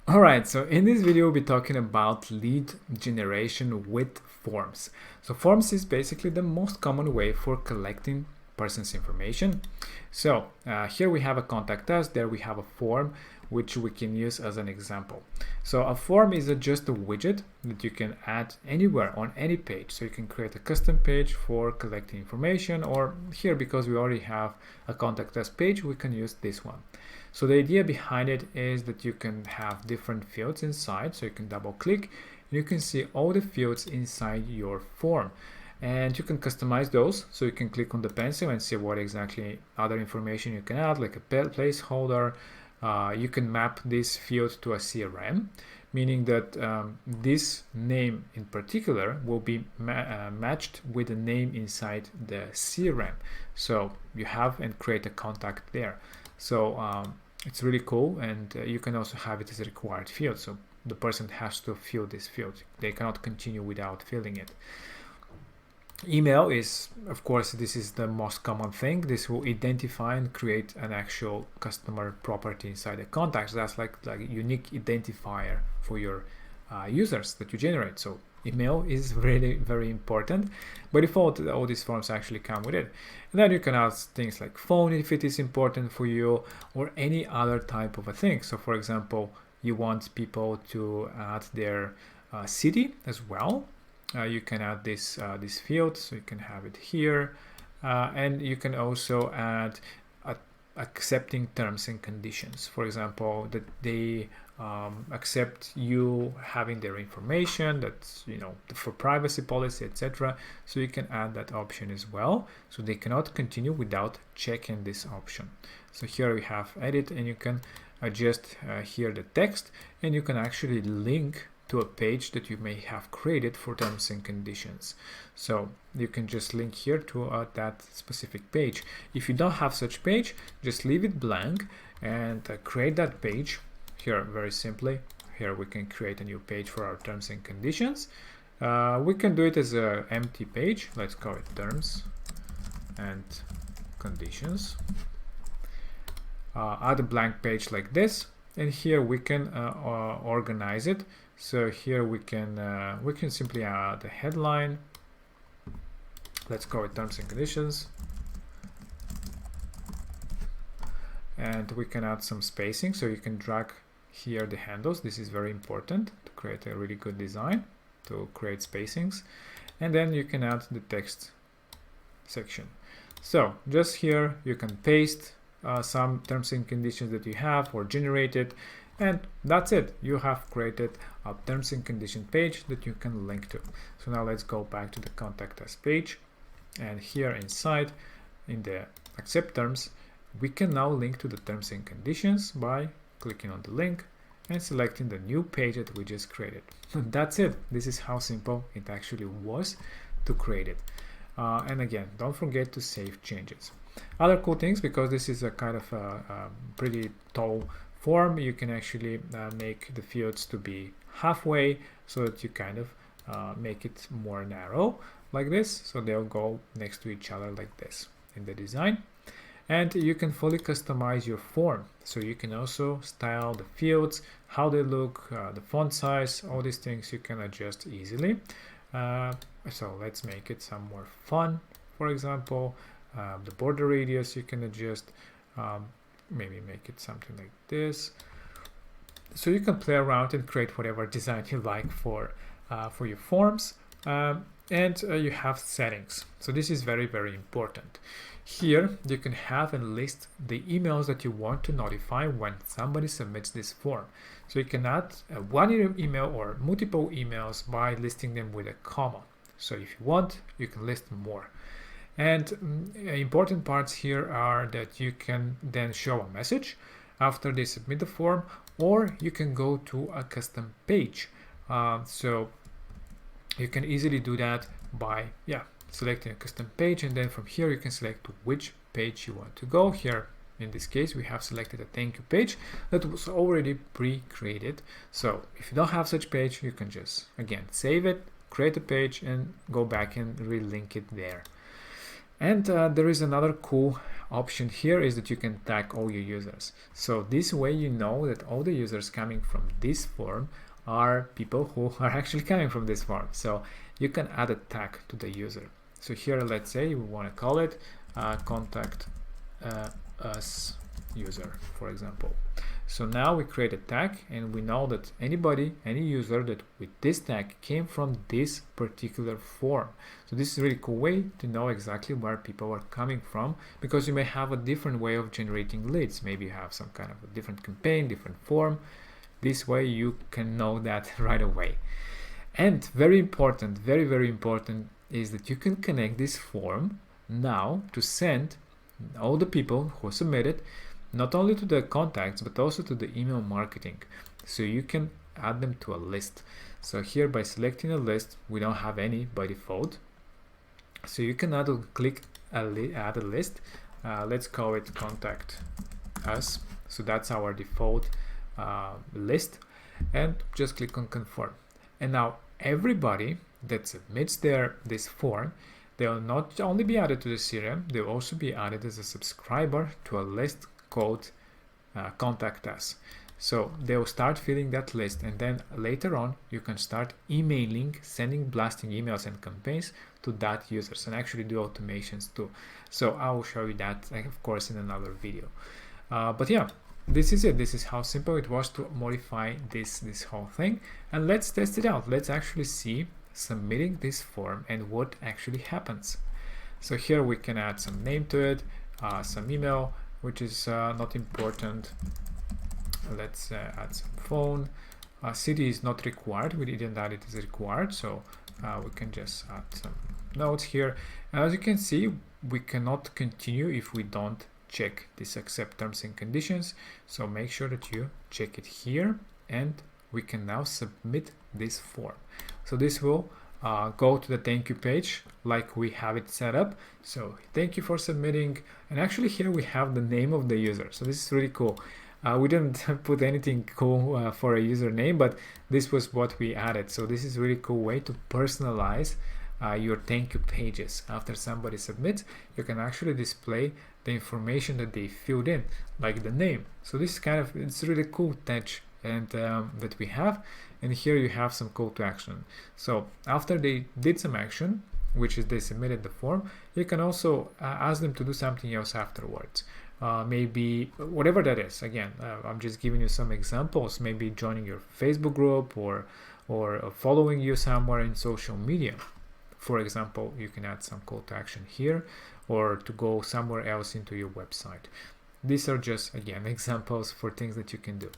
Alright, so in this video we'll be talking about lead generation with forms. So forms is basically the most common way for collecting person's information. So here we have a contact us, there we have a form which we can use as an example. So a form is just a widget that you can add anywhere on any page. So you can create a custom page for collecting information, or here, because we already have a contact us page, we can use this one. So the idea behind it is that you can have different fields inside. So you can double click and you can see all the fields inside your form. And you can customize those, so you can click on the pencil and see what exactly other information you can add, like a placeholder. You can map this field to a CRM, meaning that this name in particular will be matched with the name inside the CRM. So you have and create a contact there. So it's really cool, and you can also have it as a required field. So the person has to fill this field. They cannot continue without filling it. Email is, of course, this is the most common thing. This will identify and create an actual customer property inside the contacts. That's like a unique identifier for your users that you generate. So email is really very important. By default, all these forms actually come with it. And then you can add things like phone if it is important for you, or any other type of a thing. So for example, you want people to add their city as well. You can add this field, so you can have it here, and you can also add accepting terms and conditions. For example, that they accept you having their information, that's, you know, for privacy policy, etc. So you can add that option as well, so they cannot continue without checking this option. So here we have edit, and you can adjust here the text, and you can actually link to a page that you may have created for terms and conditions. So you can just link here to that specific page. If you don't have such page, just leave it blank and create that page here very simply. Here we can create a new page for our terms and conditions. We can do it as an empty page. Let's call it terms and conditions. Add a blank page like this, and here we can organize it. So here we can simply add a headline. Let's call it terms and conditions, and we can add some spacing, so you can drag here the handles. This is very important to create a really good design, to create spacings. And then you can add the text section. So just here you can paste some terms and conditions that you have or generated, and that's it. You have created a terms and condition page that you can link to. So now let's go back to the contact us page, and here inside in the accept terms, we can now link to the terms and conditions by clicking on the link and selecting the new page that we just created. That's it. This is how simple it actually was to create it. And again, don't forget to save changes. Other cool things, because this is a kind of a pretty tall form, you can actually make the fields to be halfway, so that you kind of make it more narrow like this, so they'll go next to each other like this in the design. And you can fully customize your form, so you can also style the fields, how they look, the font size, all these things you can adjust easily. So let's make it some more fun. For example, the border radius you can adjust, maybe make it something like this. So you can play around and create whatever design you like for your forms. And you have settings. So this is very, very important. Here you can have and list the emails that you want to notify when somebody submits this form. So you can add one email or multiple emails by listing them with a comma. So if you want, you can list more. And important parts here are that you can then show a message after they submit the form, or you can go to a custom page. So you can easily do that by selecting a custom page, and then from here you can select which page you want to go. Here in this case we have selected a thank you page that was already pre-created. So if you don't have such page, you can just again save it, create a page, and go back and relink it there. And there is another cool option here is that you can tag all your users. So this way you know that all the users coming from this form are people who are actually coming from this form. So you can add a tag to the user. So here, let's say we want to call it contact us user, for example. So now we create a tag and we know that any user that with this tag came from this particular form. So this is a really cool way to know exactly where people are coming from, because you may have a different way of generating leads. Maybe you have some kind of a different campaign, different form. This way you can know that right away. And very important, very important is that you can connect this form now to send all the people who submitted not only to the contacts but also to the email marketing, so you can add them to a list. So here, by selecting a list, we don't have any by default, so you can click add a list. Let's call it contact us. So that's our default list, and just click on confirm. And now everybody that submits this form, they will not only be added to the CRM, they will also be added as a subscriber to a list called contact us. So they will start filling that list, and then later on you can start sending blasting emails and campaigns to that users, and actually do automations too. So I will show you that, of course, in another video. But yeah, this is it. This is how simple it was to modify this whole thing. And let's test it out. Let's actually see submitting this form and what actually happens. So here we can add some name to it, some email, which is not important. Let's add some phone. City is not required. We didn't add it as required, so we can just add some notes here. And as you can see, we cannot continue if we don't check this accept terms and conditions. So make sure that you check it here, and we can now submit this form. So this will go to the thank you page like we have it set up. So thank you for submitting, and actually here we have the name of the user. So this is really cool. We didn't put anything cool for a username, but this was what we added. So this is a really cool way to personalize your thank you pages. After somebody submits, you can actually display the information that they filled in, like the name. So this is it's a really cool touch and that we have. And here you have some call to action. So after they did some action, which is they submitted the form, you can also ask them to do something else afterwards. Maybe whatever that is. Again, I'm just giving you some examples. Maybe joining your Facebook group or following you somewhere in social media. For example, you can add some call to action here, or to go somewhere else into your website. These are just, again, examples for things that you can do.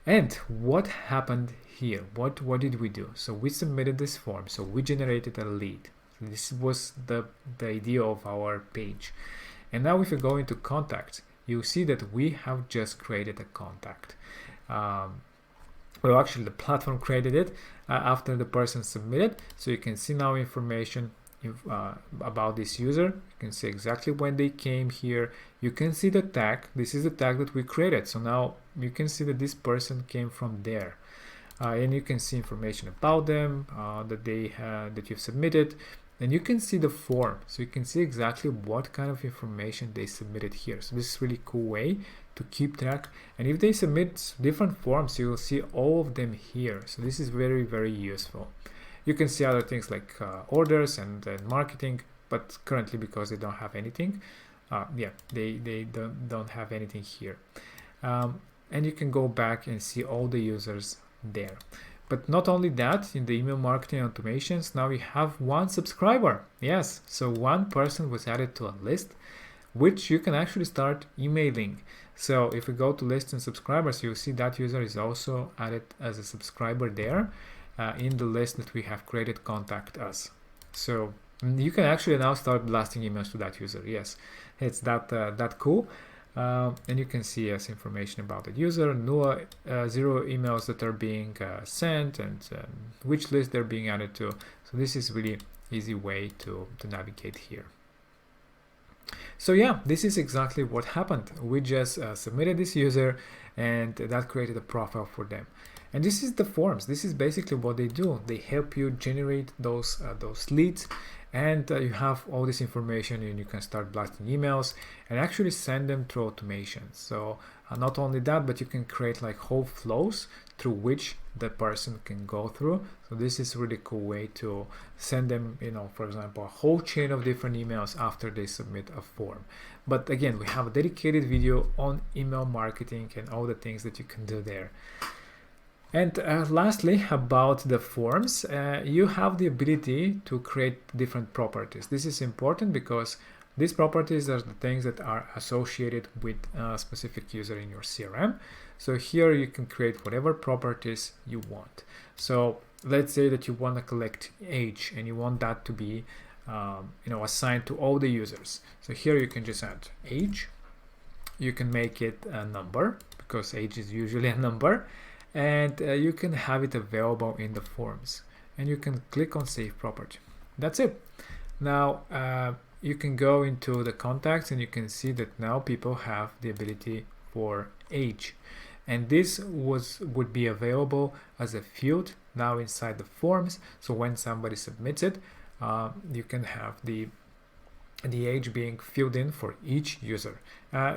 And what happened here? What did we do? So we submitted this form, so we generated a lead. This was the idea of our page. And now if you go into contacts, you'll see that we have just created a contact. Well, actually the platform created it after the person submitted. So you can see now information about this user. You can see exactly when they came here. You can see the tag. This is the tag that we created. So now you can see that this person came from there. And you can see information about them that you've submitted. And you can see the form, so you can see exactly what kind of information they submitted here. So this is a really cool way to keep track. And if they submit different forms, you will see all of them here. So this is very useful. You can see other things like orders and marketing, but currently because they don't have anything, they don't have anything here. And you can go back and see all the users there. But not only that, in the email marketing automations, now we have one subscriber. Yes, so one person was added to a list, which you can actually start emailing. So if we go to list and subscribers, you'll see that user is also added as a subscriber there in the list that we have created, contact us. So you can actually now start blasting emails to that user. Yes, it's that cool. And you can see information about the user, 0 emails that are being sent, and which list they're being added to. So this is really easy way to navigate here. So yeah, this is exactly what happened. We just submitted this user, and that created a profile for them. And this is the forms. This is basically what they do. They help you generate those leads, and you have all this information, and you can start blasting emails and actually send them through automation. So not only that, but you can create like whole flows through which the person can go through. So this is a really cool way to send them, for example, a whole chain of different emails after they submit a form. But again, we have a dedicated video on email marketing and all the things that you can do there. And lastly, about the forms, you have the ability to create different properties. This is important because these properties are the things that are associated with a specific user in your CRM. So here you can create whatever properties you want. So let's say that you want to collect age and you want that to be assigned to all the users. So here you can just add age. You can make it a number because age is usually a number. And you can have it available in the forms, and you can click on save property. That's it. Now you can go into the contacts and you can see that now people have the ability for age, and this would be available as a field now inside the forms. So when somebody submits it, you can have the age being filled in for each user.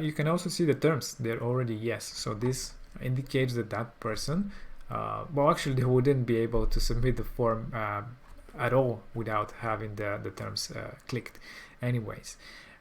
You can also see the terms, they're already yes. So this indicates that that person, well, actually they wouldn't be able to submit the form at all without having the terms clicked anyways.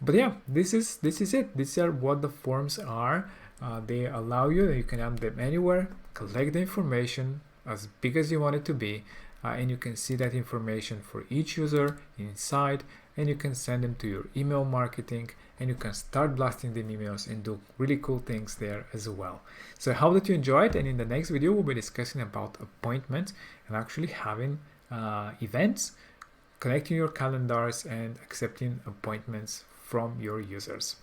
But yeah, this is it. These are what the forms are. They allow you can add them anywhere, collect the information as big as you want it to be, and you can see that information for each user inside, and you can send them to your email marketing, and you can start blasting them emails and do really cool things there as well. So I hope that you enjoyed, and in the next video we'll be discussing about appointments and actually having events, connecting your calendars and accepting appointments from your users.